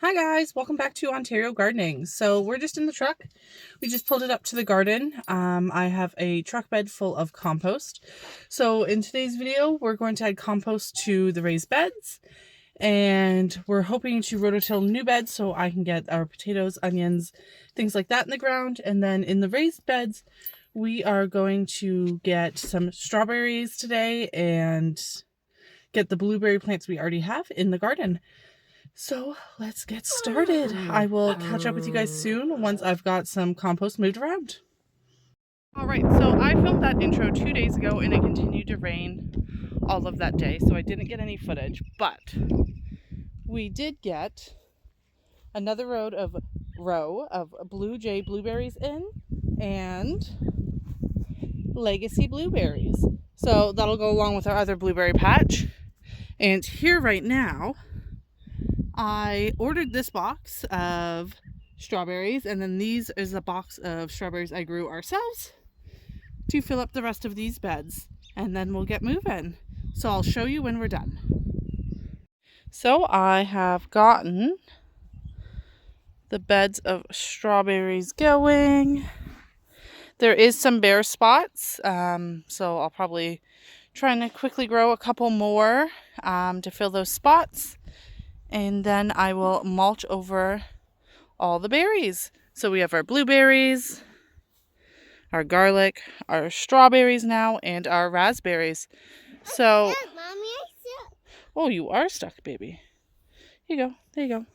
Hi guys, welcome back to Ontario Gardening. So we're just in the truck. We just pulled it up to the garden. I have a truck bed full of compost. So in today's video, we're going to add compost to the raised beds. And we're hoping to rototill new beds so I can get our potatoes, onions, things like that in the ground. And then in the raised beds, we are going to get some strawberries today and get the blueberry plants we already have in the garden. So let's get started. I will catch up with you guys soon once I've got some compost moved around. All right, so I filmed that intro 2 days ago and it continued to rain all of that day, so I didn't get any footage, but we did get another row of Blue Jay blueberries in and Legacy blueberries. So that'll go along with our other blueberry patch. And here right now, I ordered this box of strawberries, and then these is a box of strawberries I grew ourselves to fill up the rest of these beds, and then we'll get moving. So I'll show you when we're done. So I have gotten the beds of strawberries going. There is some bare spots, so I'll probably try to quickly grow a couple more to fill those spots. And then I will mulch over all the berries. So we have our blueberries, our garlic, our strawberries now, and our raspberries. So, Mommy, I stuck. Oh, you are stuck, baby. Here you go. There you go.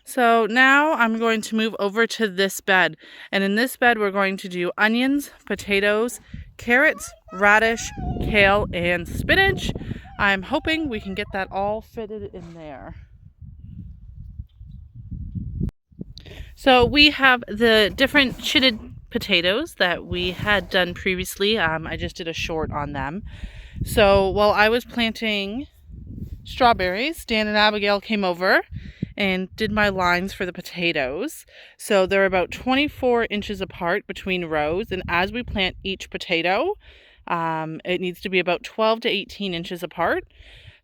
So now I'm going to move over to this bed. And in this bed, we're going to do onions, potatoes, carrots, radish, kale, and spinach. I'm hoping we can get that all fitted in there. So we have the different chitted potatoes that we had done previously. I just did a short on them. So while I was planting strawberries, Dan and Abigail came over and did my lines for the potatoes. So they're about 24 inches apart between rows. And as we plant each potato, it needs to be about 12 to 18 inches apart.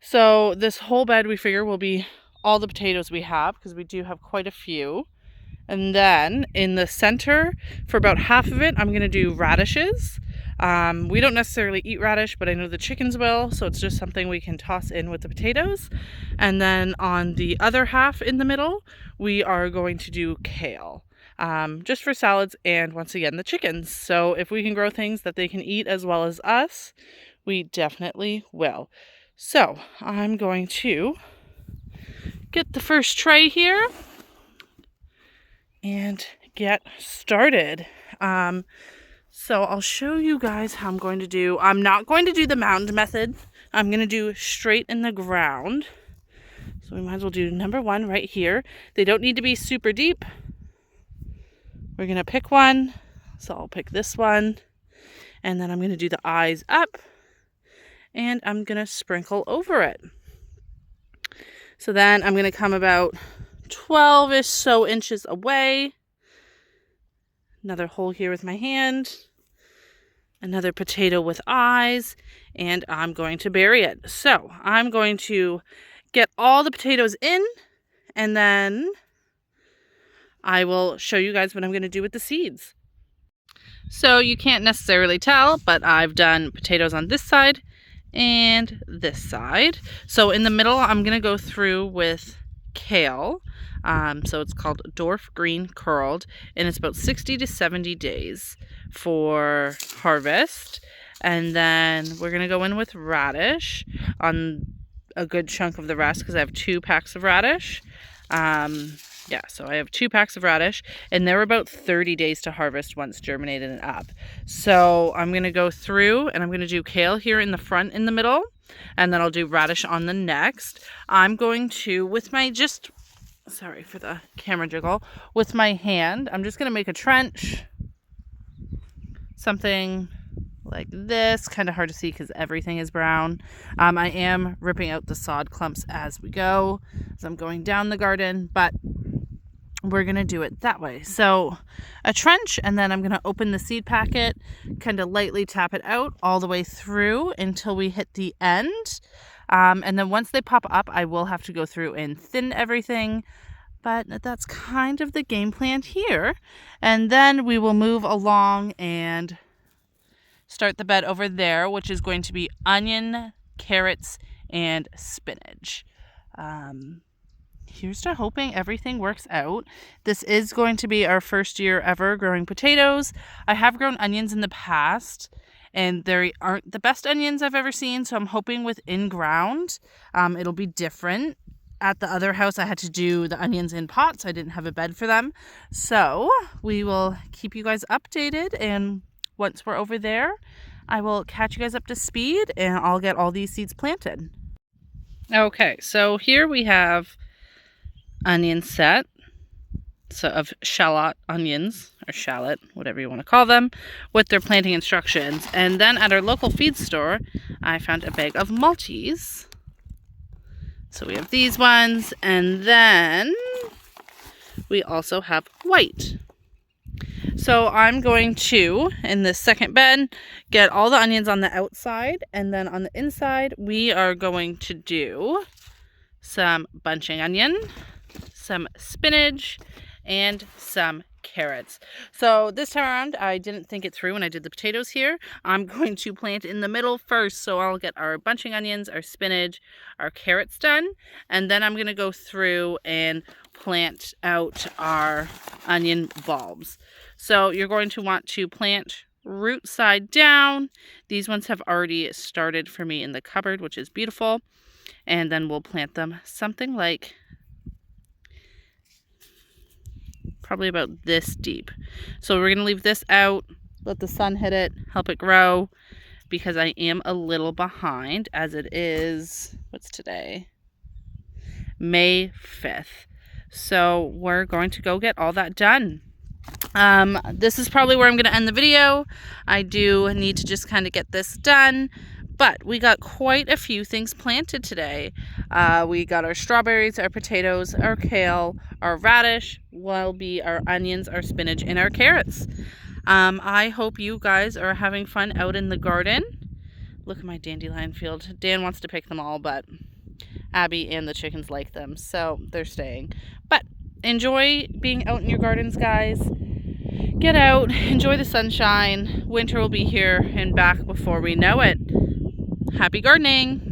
So this whole bed we figure will be all the potatoes we have, because we do have quite a few. And then in the center, for about half of it, I'm going to do radishes. We don't necessarily eat radish, but I know the chickens will, so it's just something we can toss in with the potatoes. And then on the other half in the middle, we are going to do kale, just for salads and, once again, the chickens. So if we can grow things that they can eat as well as us, we definitely will. So I'm going to get the first tray here and get started. So I'll show you guys how I'm going to do. I'm not going to do the mound method. I'm going to do straight in the ground. So we might as well do number one right here. They don't need to be super deep. We're going to pick one. So I'll pick this one. And then I'm going to do the eyes up. And I'm going to sprinkle over it. So then I'm going to come about 12-ish so inches away. Another hole here with my hand. Another potato with eyes. And I'm going to bury it. So I'm going to get all the potatoes in. And then I will show you guys what I'm going to do with the seeds. So you can't necessarily tell, but I've done potatoes on this side and this side. So in the middle, I'm going to go through with kale. So it's called Dwarf Green Curled, and it's about 60 to 70 days for harvest. And then we're going to go in with radish on a good chunk of the rest, because I have 2 packs of radish. So I have 2 packs of radish, and they're about 30 days to harvest once germinated and up. So I'm going to go through, and I'm going to do kale here in the front in the middle, and then I'll do radish on the next. I'm going to, with my sorry for the camera jiggle, with my hand, I'm just going to make a trench, something like this. Kind of hard to see because everything is brown. I am ripping out the sod clumps as we go, so I'm going down the garden, but we're going to do it that way. So a trench, and then I'm going to open the seed packet, kind of lightly tap it out all the way through until we hit the end. And then once they pop up, I will have to go through and thin everything. But that's kind of the game plan here. And then we will move along and start the bed over there, which is going to be onion, carrots, and spinach. Here's to hoping everything works out. This is going to be our first year ever growing potatoes. I have grown onions in the past, and they aren't the best onions I've ever seen, so I'm hoping with in-ground, it'll be different. At the other house, I had to do the onions in pots. I didn't have a bed for them. So we will keep you guys updated, and once we're over there, I will catch you guys up to speed, and I'll get all these seeds planted. Okay, so here we have onion set, so of shallot onions, or shallot, whatever you want to call them, with their planting instructions. And then at our local feed store, I found a bag of Maltese. So we have these ones, and then we also have white. So I'm going to, in this second bed, get all the onions on the outside, and then on the inside, we are going to do some bunching onion, some spinach, and some carrots. So this time around, I didn't think it through when I did the potatoes here. I'm going to plant in the middle first, so I'll get our bunching onions, our spinach, our carrots done, and then I'm going to go through and plant out our onion bulbs. So you're going to want to plant root side down. These ones have already started for me in the cupboard, which is beautiful. And then we'll plant them something like probably about this deep. So we're going to leave this out, let the sun hit it, help it grow, because I am a little behind as it is, what's today? May 5th. So we're going to go get all that done. This is probably where I'm going to end the video. I do need to just kind of get this done. But we got quite a few things planted today. We got our strawberries, our potatoes, our kale, our radish, will be our onions, our spinach, and our carrots. I hope you guys are having fun out in the garden. Look at my dandelion field. Dan wants to pick them all, but Abby and the chickens like them, so they're staying. But enjoy being out in your gardens, guys. Get out, enjoy the sunshine. Winter will be here and back before we know it. Happy gardening!